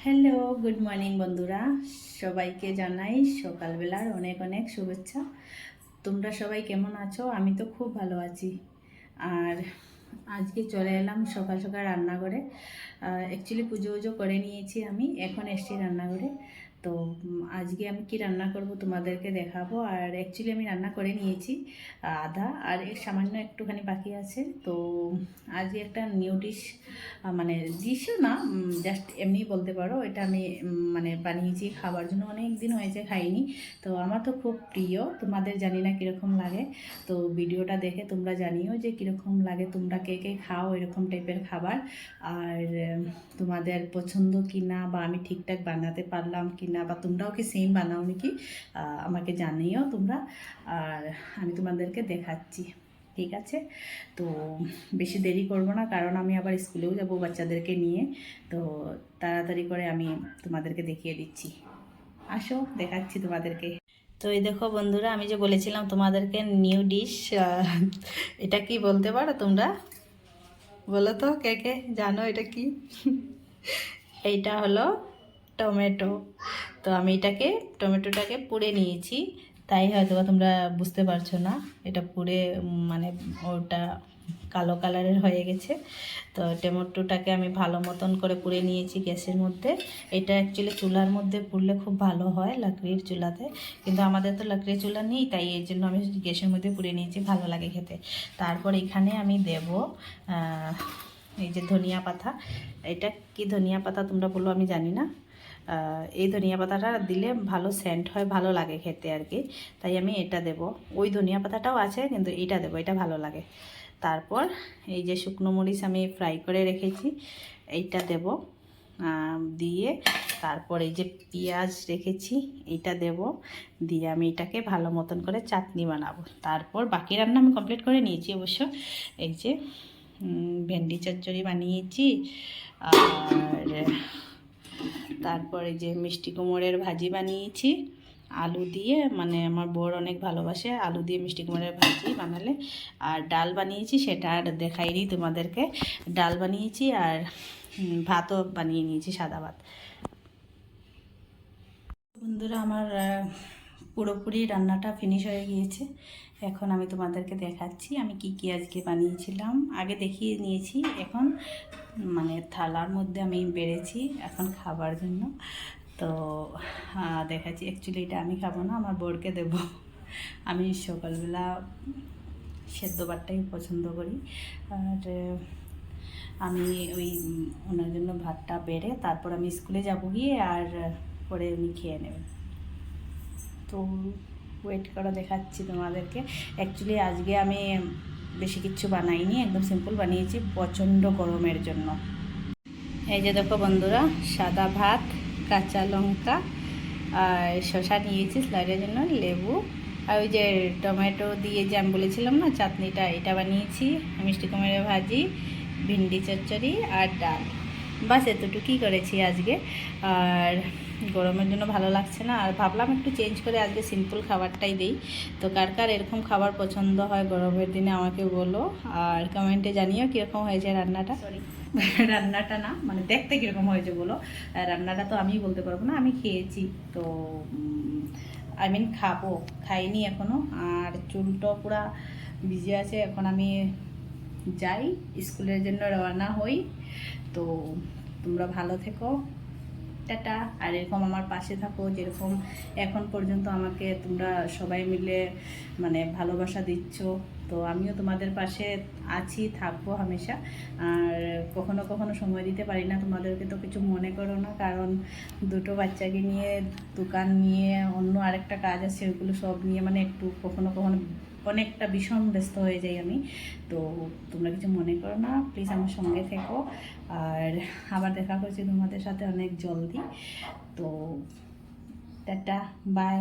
Hello, good morning বন্ধুরা। সবাইকে জানাই সকালবেলার অনেক অনেক শুভেচ্ছা। তোমরা সবাই কেমন আছো? আমি তো খুব ভালো আছি। আর আজকে চলে এলাম সকাল সকাল রান্নাঘরে। অ্যাকচুয়ালি পুজো উজো করে নিয়েছি, আমি এখন এসেছি রান্নাঘরে। তো আজকে আমি কি রান্না করব তোমাদেরকে দেখাবো। আর অ্যাকচুয়ালি আমি রান্না করে নিয়েছি আধা, আর এর সামান্য একটুখানি বাকি আছে। তো আজকে একটা নিউ ডিশ, মানে ডিশও না, জাস্ট এমনি বলতে পারো। এটা আমি মানে বানিয়েছি খাবার জন্য, অনেক দিন হয়েছে খাইনি। তো আমার তো খুব প্রিয়, তোমাদের জানি না কীরকম লাগে। তো ভিডিওটা দেখে তোমরা জানিও যে কীরকম লাগে, তোমরা কে কে খাও এরকম টাইপের খাবার। আর তোমাদের পছন্দ কি না, বা আমি ঠিকঠাক বানাতে পারলাম কি না, বা তোমরাও কি সেম বানাও নাকি, আমাকে জানিও তোমরা। আর আমি তোমাদেরকে দেখাচ্ছি, ঠিক আছে? তো বেশি দেরি করব না, কারণ আমি আবার স্কুলেও যাব বাচ্চাদেরকে নিয়ে। তো তাড়াতাড়ি করে আমি তোমাদেরকে দেখিয়ে দিচ্ছি। আসো, দেখাচ্ছি তোমাদেরকে। তো এই দেখো বন্ধুরা, আমি যে বলেছিলাম তোমাদেরকে নিউ ডিশ, এটা কি বলতে পারো তোমরা? বলো তো কে কে জানো এটা কি? এইটা হলো টমেটো। তো আমি টমেটোটাকে পুড়ে নিয়েছি, তাই হয়তো তোমরা বুঝতে পারছো না। এটা পুড়ে মানে ওটা কালো কালারের হয়ে গেছে। তো টমেটোটাকে আমি ভালো মতন করে পুড়ে নিয়েছি গ্যাসের মধ্যে। এটা অ্যাকচুয়ালি চুলার মধ্যে পুড়লে খুব ভালো হয়, লাকড়ির চুলাতে। কিন্তু আমাদের তো লাকড়ির চুলা নেই, তাই এর জন্য আমি গ্যাসের মধ্যে পুড়ে নিয়েছি, ভালো লাগে খেতে। তারপর এখানে আমি দেব এই যে ধনিয়া পাতা। এটা কি ধনিয়া পাতা তোমরা বলো, আমি জানি না। এই ধনিয়া পাতাটা দিলে ভালো সেন্ট হয়, ভালো লাগে খেতে আর কি, তাই আমি এটা দেব। ওই ধনিয়া পাতাটাও আছে, কিন্তু এটা দেব, এটা ভালো লাগে। তারপর এই যে শুকনো মরিচ আমি ফ্রাই করে রেখেছি, এইটা দেব। দিয়ে তারপর এই যে পেঁয়াজ রেখেছি, এইটা দেব। দিয়ে আমি এটাকে ভালো মতন করে চাটনি বানাবো। তারপর বাকি রান্না আমি কমপ্লিট করে নিয়েছি অবশ্য। এই যে ভেন্ডি চচ্চড়ি বানিয়েছি, আর তারপরে যে মিষ্টি কুমড়ের ভাজি বানিয়েছি আলু দিয়ে, মানে আমার বর অনেক ভালোবাসে আলু দিয়ে মিষ্টি কুমড়ের ভাজি বানালে। আর ডাল বানিয়েছি, সেটা আর দেখাইনি তোমাদেরকে। ডাল বানিয়েছি, আর ভাতও বানিয়ে নিয়েছি, সাদা ভাত। বন্ধুরা, আমার পুরোপুরি রান্নাটা ফিনিশ হয়ে গিয়েছে। এখন আমি তোমাদেরকে দেখাচ্ছি আমি কি কি আজকে বানিয়েছিলাম। আগে দেখিয়ে নিয়েছি, এখন মানে থালার মধ্যে আমি বেড়েছি এখন খাবার জন্য। তো দেখাচ্ছি। অ্যাকচুয়ালি এটা আমি খাবো না, আমার বরকে দেব। আমি সকালবেলা সেদ্ধ ভাতটাই পছন্দ করি। আর আমি ওই ওনার জন্য ভাতটা বেড়ে তারপর আমি স্কুলে যাবো গিয়ে, আর পরে উনি খেয়ে নেবেন। তো ওয়েট করা, দেখাচ্ছি তোমাদেরকে। অ্যাকচুয়ালি আজকে আমি বেশি কিছু বানাইনি, একদম সিম্পল বানিয়েছি প্রচণ্ড গরমের জন্য। এই যে দেখো বন্ধুরা, সাদা ভাত, কাঁচা লঙ্কা আর শসা নিয়েছি স্লাইডের জন্য, লেবু, আর ওই যে টমেটো দিয়ে যে আমি বলেছিলাম না চাটনিটা, এটা বানিয়েছি, মিষ্টি কুমড়ের ভাজি, ভিন্ডি চচ্চড়ি আর ডাল। বাস এতটুকুই করেছি আজকে। আর গরমের জন্য ভালো লাগছে না, আর ভাবলাম একটু চেঞ্জ করে আজকে সিম্পল খাবারটাই দিই। তো কার কার এরকম খাবার পছন্দ হয় গরমের দিনে আমাকে বলো, আর কমেন্টে জানিও কীরকম হয়েছে রান্নাটা। সরি, রান্নাটা না, মানে দেখতে কীরকম হয়েছে বলো। রান্নাটা তো আমি বলতে পারবো না, আমি খেয়েছি তো, আই মিন খাবো, খাইনি এখনও। আর চুলটা পুরা ভিজে আছে। এখন আমি যাই, স্কুলের জন্য রওনা হই। তো তোমরা ভালো থেকো, টাটা। আর এরকম আমার পাশে থাকো, যেরকম এখন পর্যন্ত আমাকে তোমরা সবাই মিলে মানে ভালোবাসা দিচ্ছ। তো আমিও তোমাদের পাশে আছি, থাকবো হামেশা। আর কখনো কখনো সময় দিতে পারি না তোমাদেরকে, তো কিছু মনে করো না, কারণ দুটো বাচ্চাকে নিয়ে, দোকান নিয়ে, অন্য আরেকটা কাজ আছে, ওইগুলো সব নিয়ে মানে একটু কখনো কখনো অনেকটা ভীষণ ব্যস্ত হয়ে যাই আমি। তো তোমরা কিছু মনে করো না, প্লিজ আমার সঙ্গে থেকো। আর আবার দেখা করছি তোমাদের সাথে অনেক জলদি। তো টাটা, বাই।